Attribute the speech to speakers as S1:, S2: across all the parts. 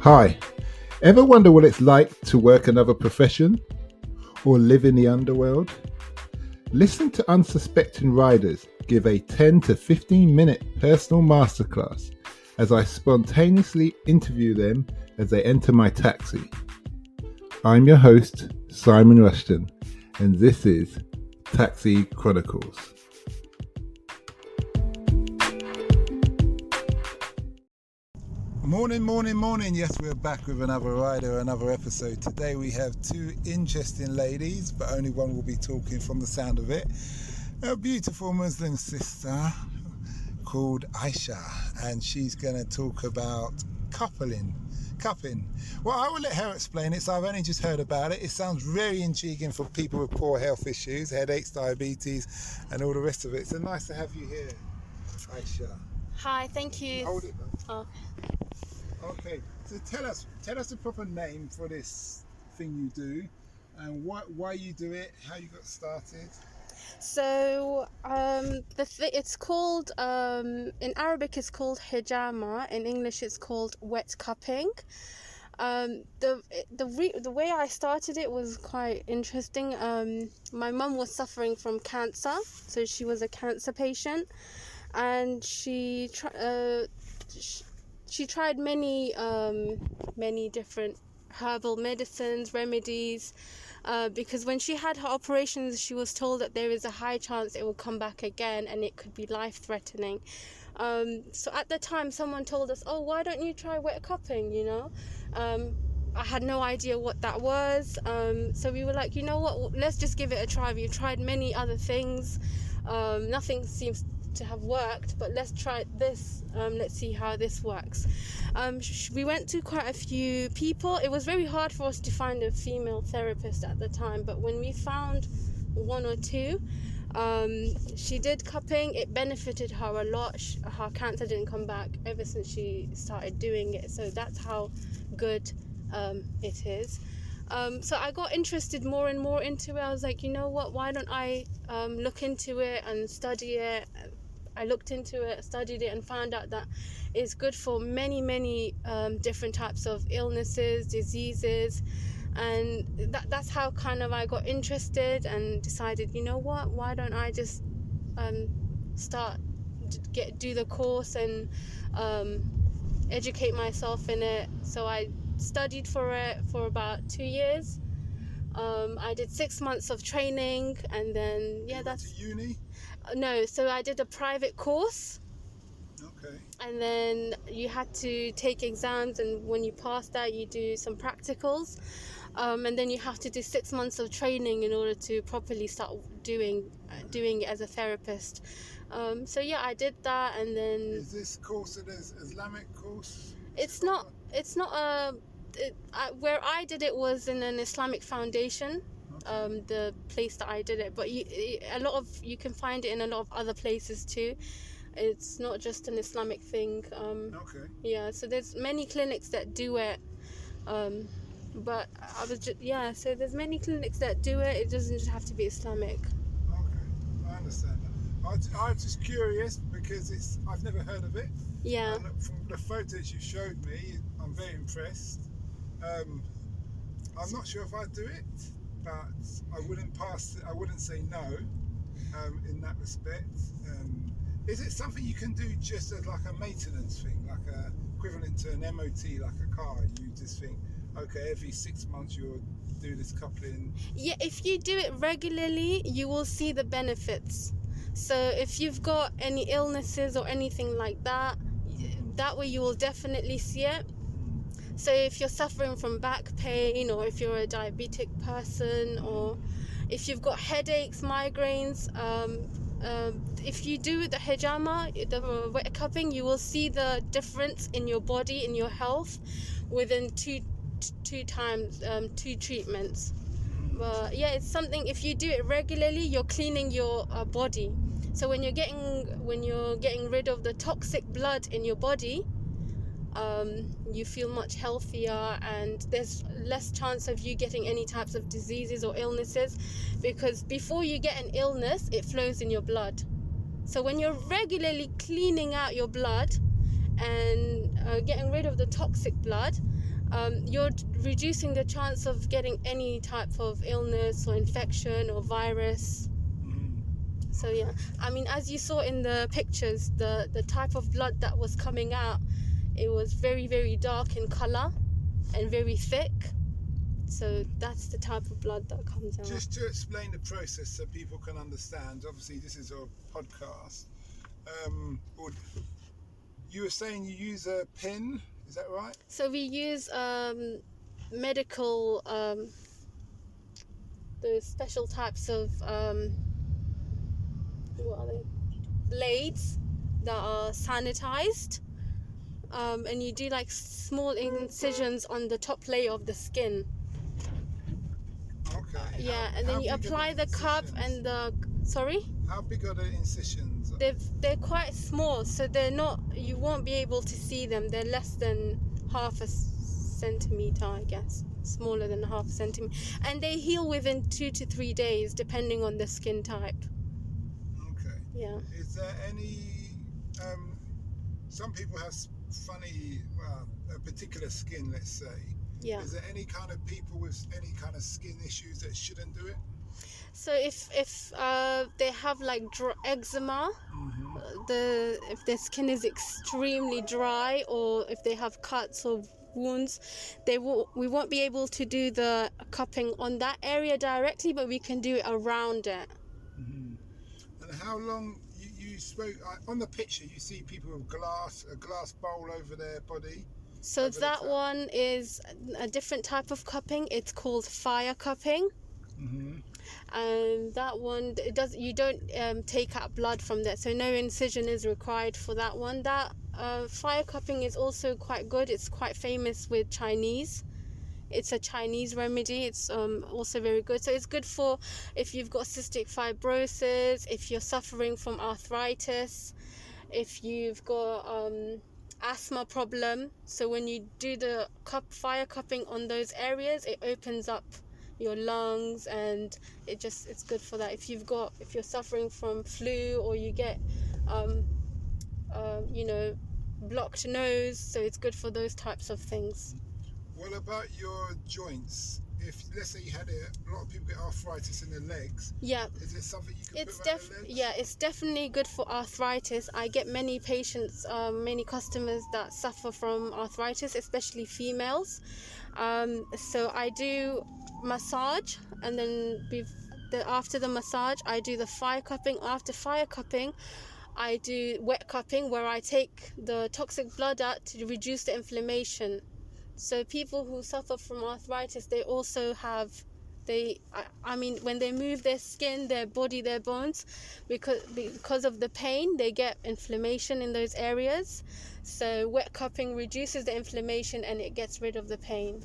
S1: Hi, ever wonder what it's like to work another profession or live in the underworld? Listen to unsuspecting riders give a 10 to 15 minute personal masterclass as I spontaneously interview them as they enter my taxi. I'm your host, Simon Rushton, and this is Taxi Chronicles. Morning. Yes, we're back with another rider, another episode. Today we have two interesting ladies, but only one will be talking from the sound of it. A beautiful Muslim sister called Aisha, and she's going to talk about cupping. Well, I will let her explain it, so I've only just heard about it. It sounds very intriguing for people with poor health issues, headaches, diabetes, and all the rest of it. So nice to have you here, Aisha.
S2: Hi, thank you.
S1: Hold it though.
S2: Oh.
S1: Okay, so tell us the proper name for this thing you do, and why you do it, how you got started.
S2: So it's called in Arabic it's called Hijama. In English it's called wet cupping. The way I started it was quite interesting. My mum was suffering from cancer, so she was a cancer patient, and she tried many different herbal medicines, remedies, because when she had her operations, she was told that there is a high chance it will come back again and it could be life-threatening. So at the time, someone told us, "Oh, why don't you try wet cupping?" I had no idea what that was. So we were like, you know what? Let's just give it a try. We've tried many other things. Nothing seems to have worked, but let's try this. Let's see how this works. We went to quite a few people. It was very hard for us to find a female therapist at the time, but when we found one or two, she did cupping. It benefited her a lot. Her cancer didn't come back ever since she started doing it, so that's how good it is. So I got interested more and more into it. I was like, you know what, why don't I look into it and study it. I looked into it, studied it, and found out that it's good for many different types of illnesses, diseases, and that's how kind of I got interested and decided, you know what, why don't I just do the course and educate myself in it. So I studied for it for about 2 years. I did 6 months of training, and then that's
S1: to uni.
S2: No, so I did a private course.
S1: Okay.
S2: And then you had to take exams, and when you pass that, you do some practicals, and then you have to do 6 months of training in order to properly start doing it as a therapist. So I did that, and then.
S1: Is this course an Islamic course?
S2: It's not where I did it was in an Islamic foundation. Okay. The place that I did it, but you can find it in a lot of other places too. It's not just an Islamic thing.
S1: Okay.
S2: Yeah, so there's many clinics that do it, but I was just so there's many clinics that do it. It doesn't just have to be Islamic.
S1: Okay, I understand that. I'm just curious because I've never heard of it.
S2: Yeah.
S1: And from the photos you showed me, I'm very impressed. I'm not sure if I'd do it, but I wouldn't say no in that respect. Is it something you can do just as like a maintenance thing, like equivalent to an MOT, like a car? You just think, okay, every 6 months you'll do this coupling?
S2: Yeah, if you do it regularly, you will see the benefits. So if you've got any illnesses or anything like that way you will definitely see it. So if you're suffering from back pain, or if you're a diabetic person, or if you've got headaches, migraines, if you do the hijama, the wet cupping, you will see the difference in your body, in your health, within two treatments. But it's something, if you do it regularly, you're cleaning your body. So when you're getting rid of the toxic blood in your body, you feel much healthier, and there's less chance of you getting any types of diseases or illnesses, because before you get an illness, it flows in your blood. So when you're regularly cleaning out your blood and getting rid of the toxic blood, you're reducing the chance of getting any type of illness or infection or virus. So yeah, I mean, as you saw in the pictures, the type of blood that was coming out, it was very, very dark in color and very thick. So that's the type of blood that comes out.
S1: Just to explain the process so people can understand, obviously this is a podcast. You were saying you use a pin, is that right?
S2: So we use medical, those special types of, what are they? Blades that are sanitized. And you do like small incisions on the top layer of the skin.
S1: Okay.
S2: Yeah, and then you apply the cup and the... Sorry?
S1: How big are the incisions?
S2: They're quite small, so they're not... You won't be able to see them. They're less than half a centimeter, I guess. Smaller than half a centimeter. And they heal within 2 to 3 days, depending on the skin type.
S1: Okay.
S2: Yeah.
S1: Is there any... some people have funny, a particular skin, let's say.
S2: Yeah.
S1: Is there any kind of people with any kind of skin issues that shouldn't do it?
S2: So if they have like eczema, if their skin is extremely dry, or if they have cuts or wounds, we won't be able to do the cupping on that area directly, but we can do it around it.
S1: And how long you spoke on the picture? You see people with a glass bowl over their body.
S2: So that one is a different type of cupping. It's called fire cupping. And that one, you don't take out blood from that, so no incision is required for that one. That fire cupping is also quite good. It's quite famous with Chinese. It's a Chinese remedy. It's also very good. So it's good for if you've got cystic fibrosis, if you're suffering from arthritis, if you've got asthma problem. So when you do the fire cupping on those areas, it opens up your lungs, and it's good for that. If you're suffering from flu, or you get blocked nose, so it's good for those types of things.
S1: What about your joints? If let's say you had a lot of people get arthritis in their legs.
S2: Yeah.
S1: Is it something you can put around their legs?
S2: Yeah, it's definitely good for arthritis. I get many patients, many customers that suffer from arthritis, especially females. So I do massage, and then after the massage, I do the fire cupping. After fire cupping, I do wet cupping, where I take the toxic blood out to reduce the inflammation. So people who suffer from arthritis, they also have, when they move their skin, their body, their bones, because of the pain, they get inflammation in those areas. So wet cupping reduces the inflammation and it gets rid of the pain.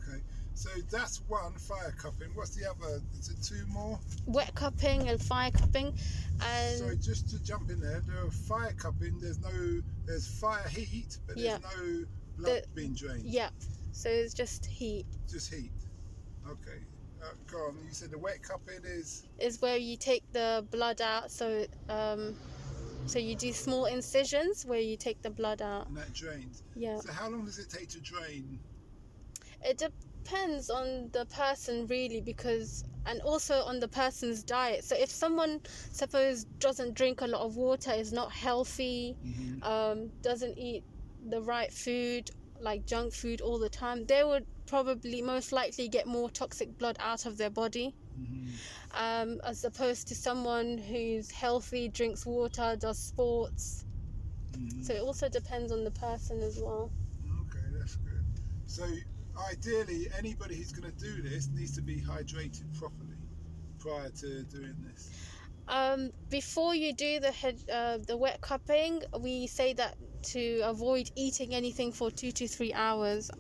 S1: Okay, so that's one, fire cupping. What's the other? Is it two more?
S2: Wet cupping and fire cupping. And
S1: so just to jump in there, the fire cupping, there's fire heat, but there's no blood being drained.
S2: Yeah, so it's just heat.
S1: Just heat. Okay. Go on. You said the wet cupping is
S2: where you take the blood out. So so you do small incisions where you take the blood out.
S1: And that drains.
S2: Yeah.
S1: So how long does it take to drain?
S2: It depends on the person, really, and also on the person's diet. So if someone, suppose, doesn't drink a lot of water, is not healthy, doesn't eat the right food, like junk food all the time, they would probably most likely get more toxic blood out of their body, as opposed to someone who's healthy, drinks water, does sports. So it also depends on the person as well.
S1: Okay, that's good. So ideally, anybody who's going to do this needs to be hydrated properly prior to doing this.
S2: Before you do the wet cupping, we say that to avoid eating anything for 2 to 3 hours.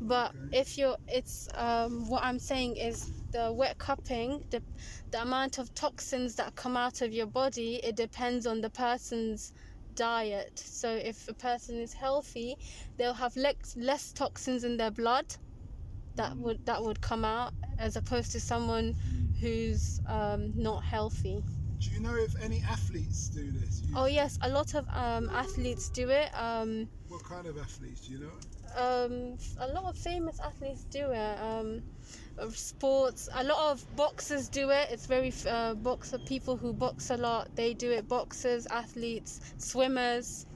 S2: But what I'm saying is the wet cupping, the amount of toxins that come out of your body, it depends on the person's diet. So if a person is healthy, they'll have less toxins in their blood that would come out, as opposed to someone who's not healthy.
S1: Do you know if any athletes do this?
S2: Oh yes, a lot of athletes do it.
S1: What kind of athletes, do you know?
S2: A lot of famous athletes do it. Of sports, a lot of boxers do it. It's very boxer people who box a lot. They do it. Boxers, athletes, swimmers.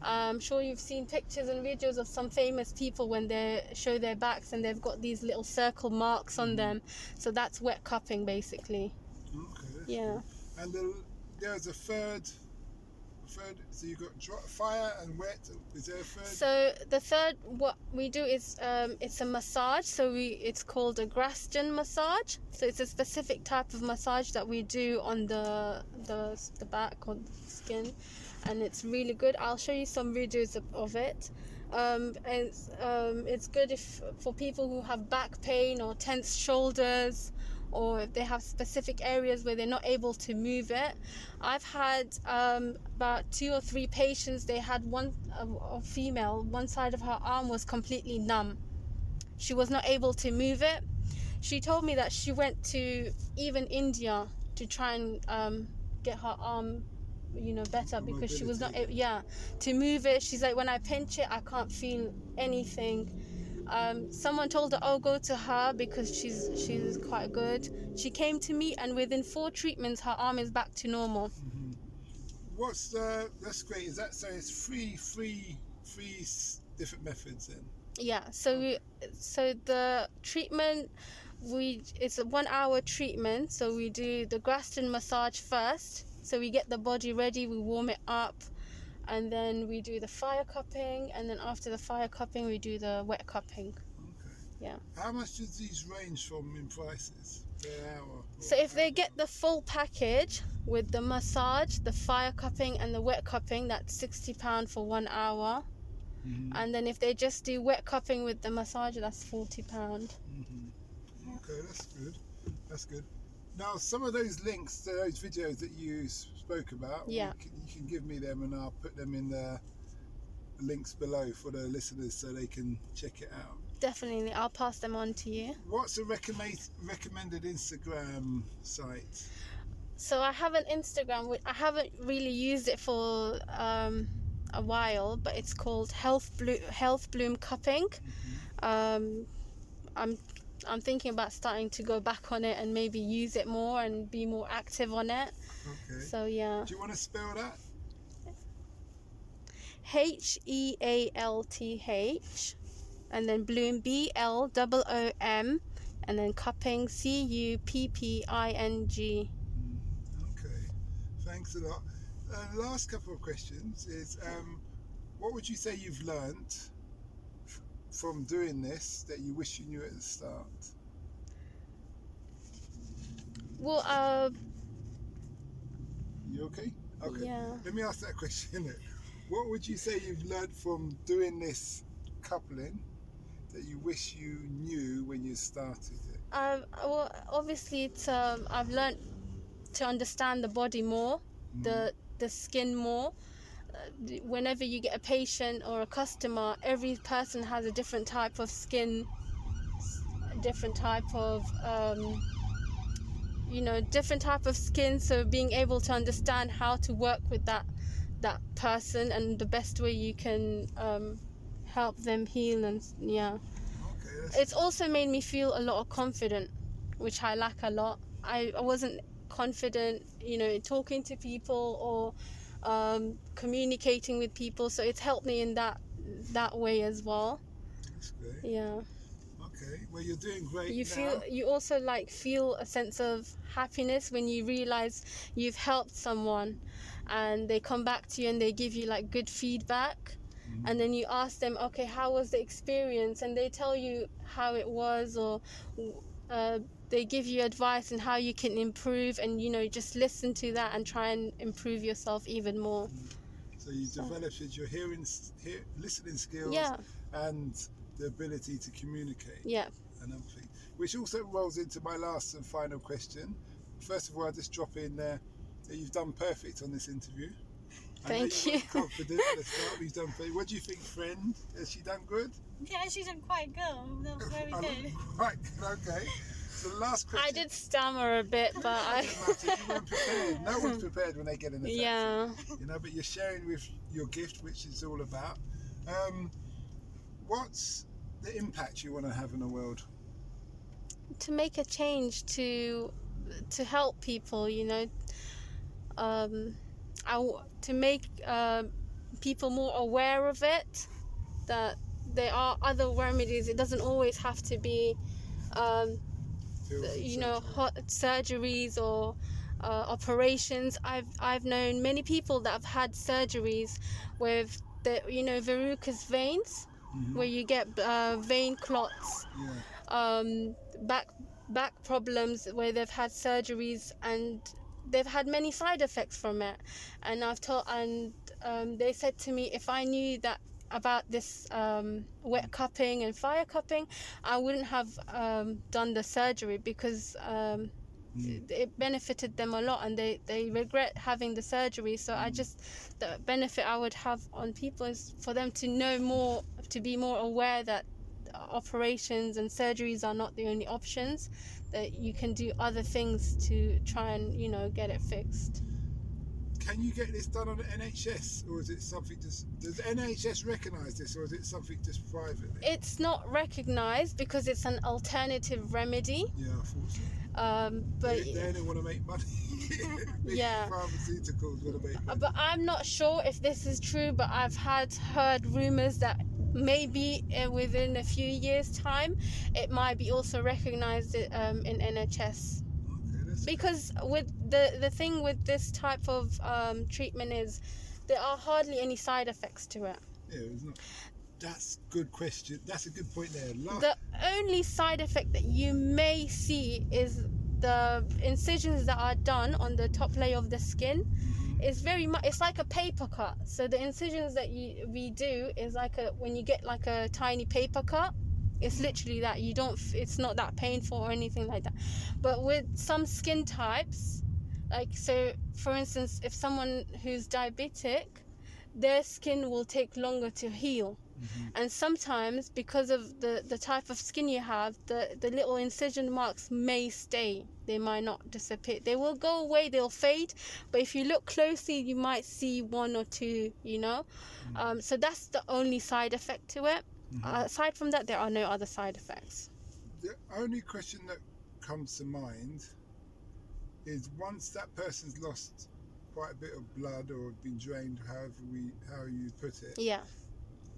S2: I'm sure you've seen pictures and videos of some famous people when they show their backs and they've got these little circle marks on them. So that's wet cupping, basically.
S1: Okay.
S2: Yeah.
S1: And there's a third. So you got fire and wet. Is there a third?
S2: So the third, what we do is it's a massage. So it's called a Graston massage. So it's a specific type of massage that we do on the back or the skin, and it's really good. I'll show you some videos of it. It's good for people who have back pain or tense shoulders, or if they have specific areas where they're not able to move it. I've had about 2 or 3 patients. They had a female, one side of her arm was completely numb. She was not able to move it. She told me that she went to even India to try and get her arm, better, because she was not able, to move it. She's like, when I pinch it, I can't feel anything. Someone told her, oh, go to her because she's quite good. She came to me, and within 4 treatments her arm is back to normal.
S1: That's great. Is that so? It's three different methods then.
S2: Yeah. So the treatment, it's a 1-hour treatment. So we do the Graston massage first. So we get the body ready, we warm it up, and then we do the fire cupping, and then after the fire cupping we do the wet cupping.
S1: Okay.
S2: Yeah.
S1: How much does these range from in prices per hour?
S2: So if they get the full package with the massage, the fire cupping and the wet cupping, that's £60 for 1 hour. And then if they just do wet cupping with the massage, that's £40.
S1: Okay, that's good. Now, some of those links to those videos that you spoke about, you can give me them, and I'll put them in the links below for the listeners so they can check it out.
S2: Definitely, I'll pass them on to you.
S1: What's a recommended Instagram site?
S2: So I have an Instagram. I haven't really used it for a while, but it's called Health Bloom Cupping. I'm thinking about starting to go back on it and maybe use it more and be more active on it.
S1: Okay.
S2: So yeah.
S1: Do you want to spell that?
S2: HEALTH, and then Bloom BLOOM, and then Cupping CUPPING.
S1: Okay. Thanks a lot. Last couple of questions is, what would you say you've learnt from doing this that you wish you knew at the start?
S2: Well,
S1: You okay? Okay.
S2: Yeah.
S1: Let me ask that question. What would you say you've learnt from doing this coupling that you wish you knew when you started it?
S2: Well, obviously, I've learnt to understand the body more, the skin more. Whenever you get a patient or a customer, every person has a different type of skin, different type of different type of skin. So being able to understand how to work with that person and the best way you can help them heal, and it's also made me feel a lot of confident, which I lack a lot. I wasn't confident, in talking to people or communicating with people, so it's helped me in that way as well.
S1: That's great.
S2: Yeah.
S1: Okay, well, you're doing great.
S2: You also feel a sense of happiness when you realize you've helped someone and they come back to you and they give you good feedback, and then you ask them, okay, how was the experience, and they tell you how it was, or they give you advice on how you can improve, and just listen to that and try and improve yourself even more.
S1: So you developed your listening skills, and the ability to communicate.
S2: Yeah.
S1: Another thing, which also rolls into my last and final question. First of all, I just drop in there that you've done perfect on this interview.
S2: Thank you.
S1: Confident at the start. You've done perfect. What do you think, friend? Has she done good?
S3: Yeah, she's done quite good. That was very good.
S1: Right. Okay. the last question.
S2: I did stammer a bit, but
S1: You weren't prepared. No one's prepared when they get in the taxi.
S2: yeah.
S1: You know, but you're sharing with your gift, which is all about. What's the impact you want to have in the world?
S2: To make a change, to help people, you know, to make people more aware of it, that there are other remedies. It doesn't always have to be you know, hot surgeries or operations. I've known many people that have had surgeries with the, you know, varicose veins, where you get vein clots, back problems, where they've had surgeries and they've had many side effects from it. And they said to me, if I knew that about this wet cupping and fire cupping, I wouldn't have done the surgery, because it benefited them a lot, and they regret having the surgery. So the benefit I would have on people is for them to know more, to be more aware that operations and surgeries are not the only options, that you can do other things to try and, you know, get it fixed.
S1: Can you get this done on the NHS, or is it something does NHS recognise this, or is it something just private?
S2: It's not recognised because it's an alternative remedy.
S1: Yeah, I thought so.
S2: But
S1: they only want to make money.
S2: Yeah.
S1: Pharmaceuticals want to make money.
S2: But I'm not sure if this is true, but I've heard rumours that maybe within a few years' time it might be also recognised in NHS. Because with the thing with this type of treatment is there are hardly any side effects to it.
S1: Yeah, it's not. That's a good question. That's a good point there.
S2: The only side effect that you may see is the incisions that are done on the top layer of the skin. Is very much, it's like a paper cut. So the incisions that we do is like when you get like a tiny paper cut. It's literally that. It's not that painful or anything like that. But with some skin types, like, so for instance, if someone who's diabetic, their skin will take longer to heal. And sometimes, because of the type of skin you have, the little incision marks may stay. They might not disappear. They will go away, they'll fade. But if you look closely, you might see one or two, you know. So that's the only side effect to it. Aside from that, there are no other side effects.
S1: The only question that comes to mind is, once that person's lost quite a bit of blood or been drained, how you put it,
S2: yeah,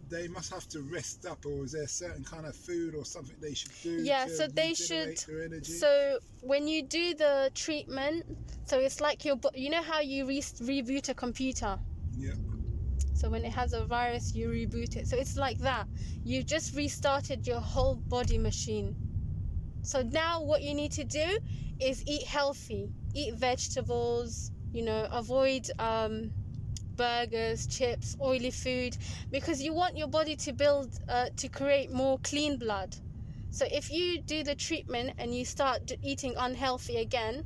S1: they must have to rest up, or is there a certain kind of food or something they should do?
S2: Yeah,
S1: to
S2: so they
S1: regenerate
S2: should.
S1: their energy?
S2: So when you do the treatment, so it's like you know how you reboot a computer.
S1: Yeah.
S2: So when it has a virus, you reboot it. So it's like that. You've just restarted your whole body machine. So now what you need to do is eat healthy. Eat vegetables, you know, avoid burgers, chips, oily food, because you want your body to create more clean blood. So if you do the treatment and you start eating unhealthy again,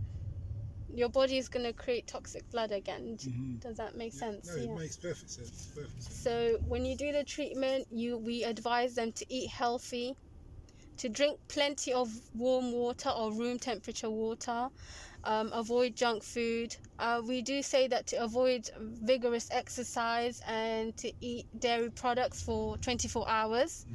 S2: your body is going to create toxic blood again. Does that make sense?
S1: No, it makes perfect sense.
S2: So when you do the treatment, we advise them to eat healthy, to drink plenty of warm water or room temperature water, avoid junk food. We do say that to avoid vigorous exercise and to eat dairy products for 24 hours.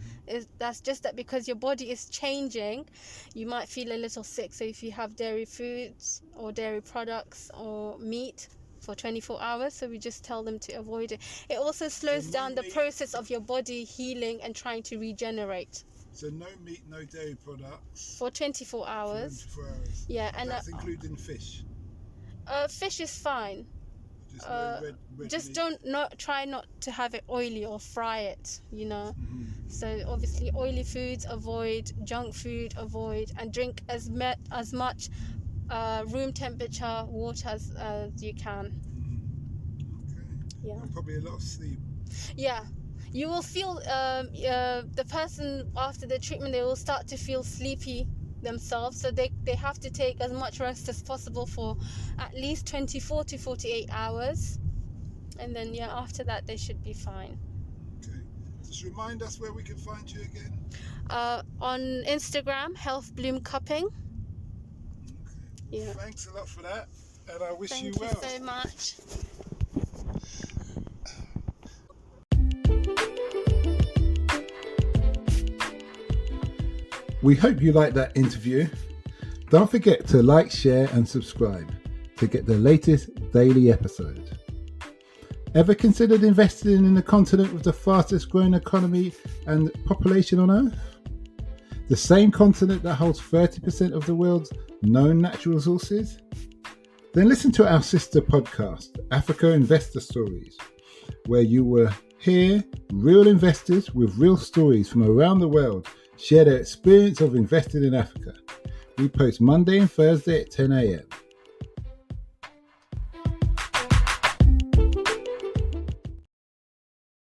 S2: That's just that because your body is changing, you might feel a little sick. So if you have dairy foods or dairy products or meat for 24 hours, so we just tell them to avoid it. It also slows down the process of your body healing and trying to regenerate.
S1: So no meat, no dairy products
S2: for 24 hours.
S1: 24 hours.
S2: Yeah, and
S1: that's including fish.
S2: Fish is fine.
S1: Just no red
S2: just
S1: meat.
S2: try not to have it oily or fry it, you know. So obviously oily foods avoid, junk food avoid, and drink as much room temperature water as you can.
S1: Okay.
S2: Yeah.
S1: And probably a lot of sleep.
S2: Yeah. You will feel the person after the treatment, they will start to feel sleepy themselves, so they have to take as much rest as possible for at least 24 to 48 hours, and then after that they should be fine.
S1: Okay, just remind us where we can find you again.
S2: On Instagram, Health Bloom Cupping. Yeah.
S1: Thanks a lot for that, and I wish
S2: Thank
S1: you
S2: you
S1: well.
S2: so much.
S1: We hope you liked that interview. Don't forget to like, share and subscribe to get the latest daily episode. Ever considered investing in the continent with the fastest growing economy and population on Earth? The same continent that holds 30% of the world's known natural resources? Then listen to our sister podcast, Africa Investor Stories, where you will hear real investors with real stories from around the world share their experience of investing in Africa. We post Monday and Thursday at 10 a.m.